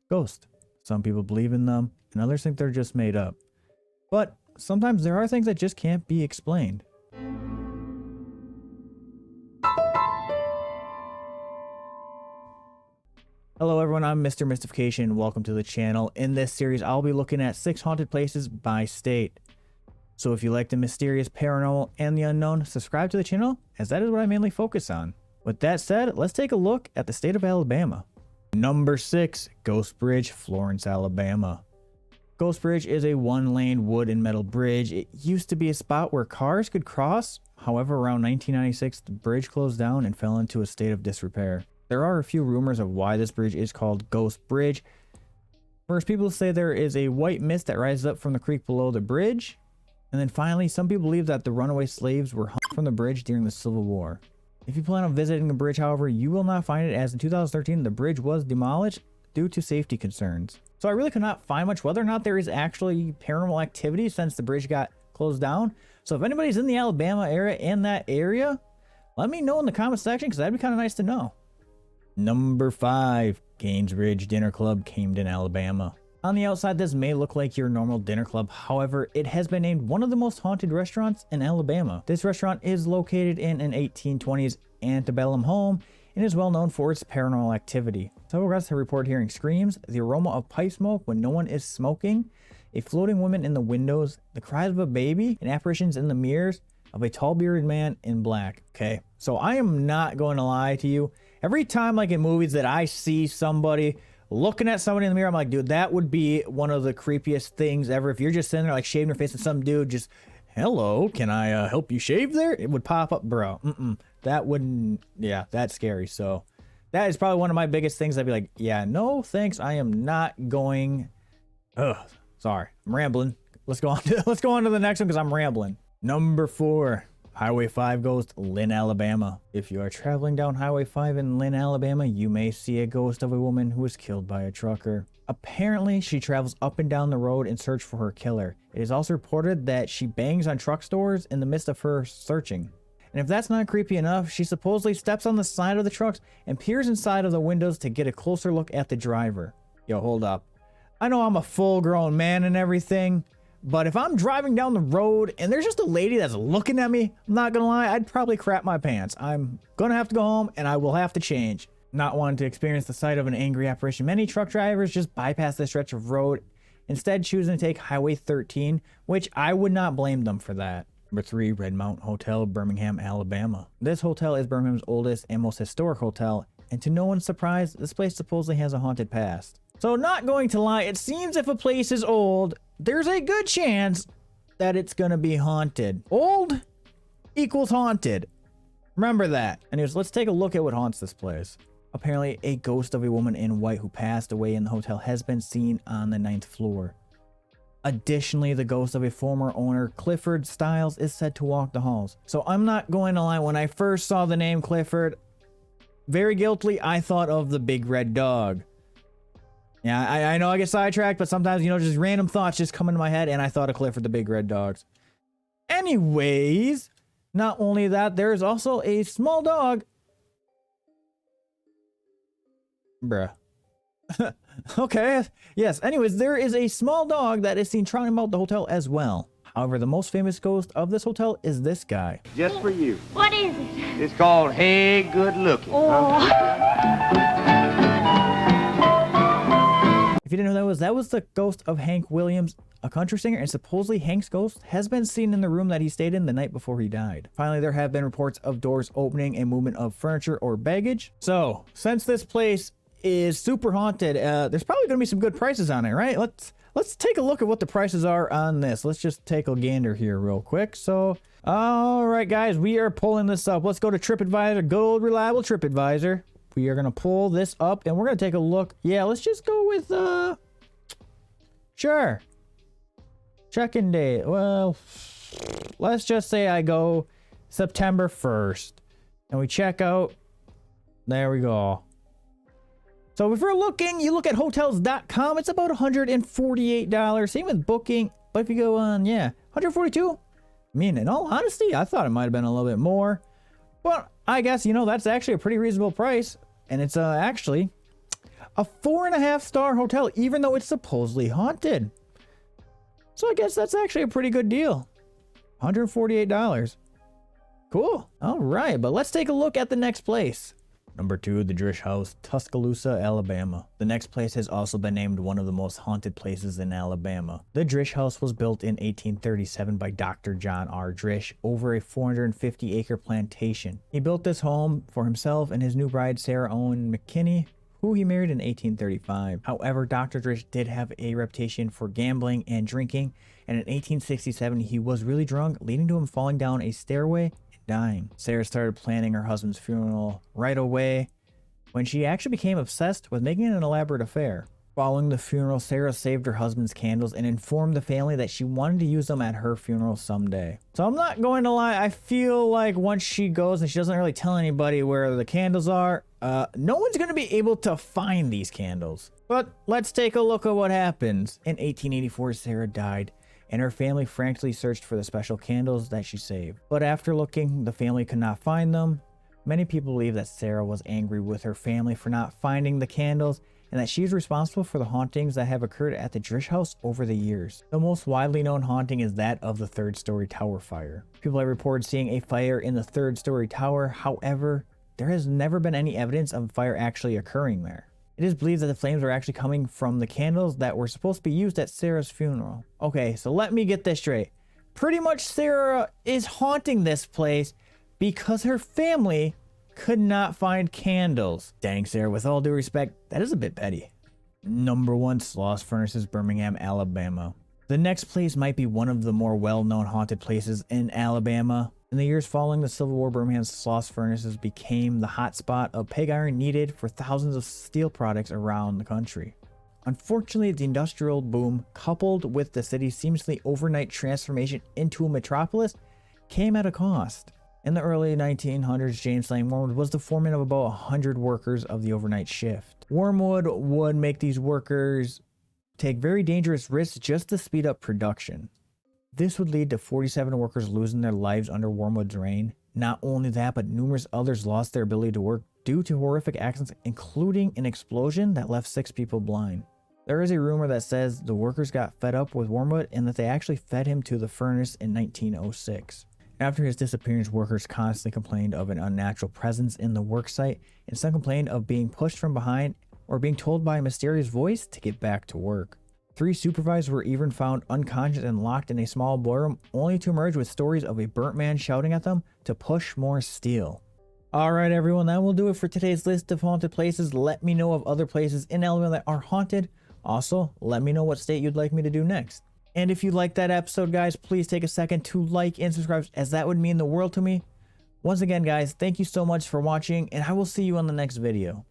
ghosts. Some people believe in them, and others think they're just made up. But sometimes there are things that just can't be explained. Hello everyone, I'm Mr. Mystification. Welcome to the channel. In this series, I'll be looking at 6 haunted places by state. So if you like the mysterious, paranormal, and the unknown, subscribe to the channel, as that is what I mainly focus on. With that said, let's take a look at the state of Alabama. Number 6, Ghost Bridge, Florence, Alabama. Ghost Bridge is a one-lane wood and metal bridge. It used to be a spot where cars could cross. However, around 1996, the bridge closed down and fell into a state of disrepair. There are a few rumors of why this bridge is called Ghost Bridge. First, people say there is a white mist that rises up from the creek below the bridge. And then finally, some people believe that the runaway slaves were hung from the bridge during the Civil War. If you plan on visiting the bridge, however, you will not find it, as in 2013, the bridge was demolished due to safety concerns. So I really could not find much whether or not there is actually paranormal activity since the bridge got closed down. So if anybody's in the Alabama area, in that area, let me know in the comment section, because that'd be kind of nice to know. Number 5, Gaines Ridge Dinner Club, Camden, Alabama. On the outside, this may look like your normal dinner club. However, it has been named one of the most haunted restaurants in Alabama. This restaurant is located in an 1820s antebellum home and is well known for its paranormal activity. Several guests have reported hearing screams, the aroma of pipe smoke when no one is smoking, a floating woman in the windows, the cries of a baby, and apparitions in the mirrors of a tall bearded man in black. Okay, so I am not going to lie to you. Every time, like in movies, that I see somebody looking at somebody in the mirror, I'm like, dude, that would be one of the creepiest things ever. If you're just sitting there like shaving your face and some dude just, hello, can I help you shave there? It would pop up, bro. That wouldn't, yeah, that's scary. So that is probably one of my biggest things. I'd be like, yeah, no, thanks. I am not going. Ugh, sorry, I'm rambling. Let's go on to the next one because I'm rambling. Number 4. Highway 5 ghost, Lynn, Alabama. If you are traveling down Highway 5 in Lynn, Alabama, you may see a ghost of a woman who was killed by a trucker. Apparently, she travels up and down the road in search for her killer. It is also reported that she bangs on truck doors in the midst of her searching. And if that's not creepy enough, she supposedly steps on the side of the trucks and peers inside of the windows to get a closer look at the driver. Yo, hold up. I know I'm a full-grown man and everything, but if I'm driving down the road and there's just a lady that's looking at me, I'm not gonna lie, I'd probably crap my pants. I'm gonna have to go home and I will have to change. Not wanting to experience the sight of an angry apparition, many truck drivers just bypass this stretch of road, instead choosing to take Highway 13, which I would not blame them for that. Number 3, Red Mountain Hotel, Birmingham, Alabama. This hotel is Birmingham's oldest and most historic hotel, and to no one's surprise, this place supposedly has a haunted past. So not going to lie, it seems if a place is old, there's a good chance that it's gonna be haunted. Old equals haunted. Remember that. Anyways, let's take a look at what haunts this place. Apparently, a ghost of a woman in white who passed away in the hotel has been seen on the 9th floor. Additionally, the ghost of a former owner, Clifford Stiles, is said to walk the halls. So I'm not going to lie, when I first saw the name Clifford, very guiltily, I thought of the big red dog. Yeah, I know I get sidetracked, but sometimes, you know, just random thoughts just come into my head, and I thought of Clifford the Big Red Dogs. Anyways, not only that, there is also a small dog. Bruh. Okay, yes. Anyways, there is a small dog that is seen trotting about the hotel as well. However, the most famous ghost of this hotel is this guy. Just for you. What is it? It's called Hey Good Looking. Oh. If you didn't know that was the ghost of Hank Williams, a country singer, and supposedly Hank's ghost has been seen in the room that he stayed in the night before he died. Finally, there have been reports of doors opening and movement of furniture or baggage. So, since this place is super haunted, there's probably going to be some good prices on it, right? Let's take a look at what the prices are on this. Let's just take a gander here real quick. So, all right, guys, we are pulling this up. Let's go to TripAdvisor, good old reliable TripAdvisor. We are going to pull this up and we're going to take a look. Yeah, let's just go with, sure. Check-in date. Well, let's just say I go September 1st and we check out. There we go. So if you're looking, you look at hotels.com, it's about $148. Same with booking. But if you go on, yeah, $142. I mean, in all honesty, I thought it might have been a little bit more. But I guess, you know, that's actually a pretty reasonable price. And it's actually A 4.5-star hotel, even though it's supposedly haunted. So I guess that's actually a pretty good deal. $148. Cool. All right, but let's take a look at the next place. Number 2, the Drish House, Tuscaloosa, Alabama. The next place has also been named one of the most haunted places in Alabama. The Drish House was built in 1837 by Dr. John R. Drish over a 450-acre plantation. He built this home for himself and his new bride, Sarah Owen McKinney, who he married in 1835. However, Dr. Drish did have a reputation for gambling and drinking, and in 1867 he was really drunk, leading to him falling down a stairway dying. Sarah started planning her husband's funeral right away when she actually became obsessed with making it an elaborate affair. Following the funeral, Sarah saved her husband's candles and informed the family that she wanted to use them at her funeral someday. So I'm not going to lie, I feel like once she goes and she doesn't really tell anybody where the candles are, no one's going to be able to find these candles. But let's take a look at what happens. In 1884, Sarah died, and her family frantically searched for the special candles that she saved. But after looking, the family could not find them. Many people believe that Sarah was angry with her family for not finding the candles, and that she is responsible for the hauntings that have occurred at the Drish House over the years. The most widely known haunting is that of the third-story tower fire. People have reported seeing a fire in the third-story tower. However, there has never been any evidence of a fire actually occurring there. It is believed that the flames were actually coming from the candles that were supposed to be used at Sarah's funeral. Okay, so let me get this straight. Pretty much Sarah is haunting this place because her family could not find candles. Dang, Sarah, with all due respect, that is a bit petty. Number 1, Sloth Furnaces, Birmingham, Alabama. The next place might be one of the more well-known haunted places in Alabama. In the years following the Civil War, Birmingham's Sloth Furnaces became the hotspot of pig iron needed for thousands of steel products around the country. Unfortunately, the industrial boom, coupled with the city's seemingly overnight transformation into a metropolis, came at a cost. In the early 1900s, James Lang Wormwood was the foreman of about 100 workers of the overnight shift. Wormwood would make these workers take very dangerous risks just to speed up production. This would lead to 47 workers losing their lives under Wormwood's reign. Not only that, but numerous others lost their ability to work due to horrific accidents, including an explosion that left 6 people blind. There is a rumor that says the workers got fed up with Wormwood and that they actually fed him to the furnace in 1906. After his disappearance, workers constantly complained of an unnatural presence in the worksite, and some complained of being pushed from behind or being told by a mysterious voice to get back to work. 3 supervisors were even found unconscious and locked in a small boiler room, only to emerge with stories of a burnt man shouting at them to push more steel. Alright everyone, that will do it for today's list of haunted places. Let me know of other places in Alabama that are haunted. Also, let me know what state you'd like me to do next. And if you liked that episode, guys, please take a second to like and subscribe, as that would mean the world to me. Once again, guys, thank you so much for watching, and I will see you on the next video.